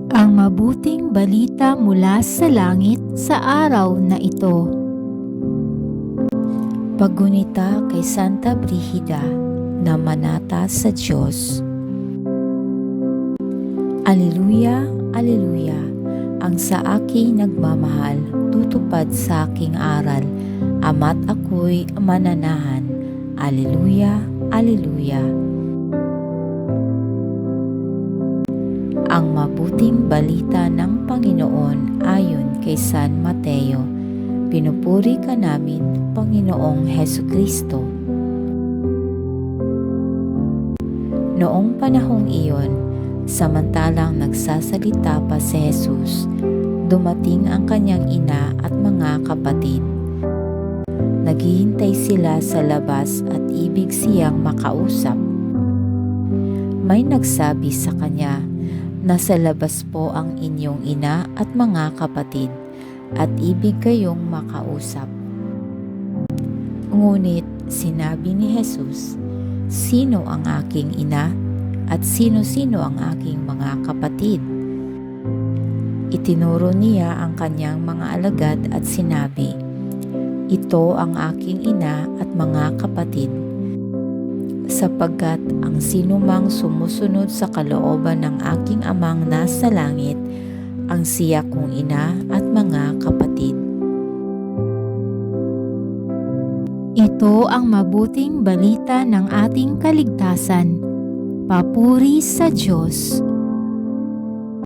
Ang mabuting balita mula sa langit sa araw na ito. Paggunita kay Santa Brigida na manata sa Diyos. Alleluia, Alleluia, ang sa aking nagmamahal, tutupad sa aking aral, ama't ako'y mananahan. Alleluia, Alleluia. Ang mabuting balita ng Panginoon ayon kay San Mateo. Pinupuri ka namin, Panginoong Hesukristo. Noong panahong iyon, samantalang nagsasalita pa si Jesus, dumating ang kanyang ina at mga kapatid. Naghihintay sila sa labas at ibig siyang makausap. May nagsabi sa kanya, "Nasa labas po ang inyong ina at mga kapatid, at ibig kayong makausap." Ngunit sinabi ni Jesus, "Sino ang aking ina at sino-sino ang aking mga kapatid?" Itinuro niya ang kanyang mga alagad at sinabi, "Ito ang aking ina at mga kapatid, sapagkat ang sinumang sumusunod sa kalooban ng aking amang nasa langit, ang siya kong ina at mga kapatid." Ito ang mabuting balita ng ating kaligtasan. Papuri sa Diyos.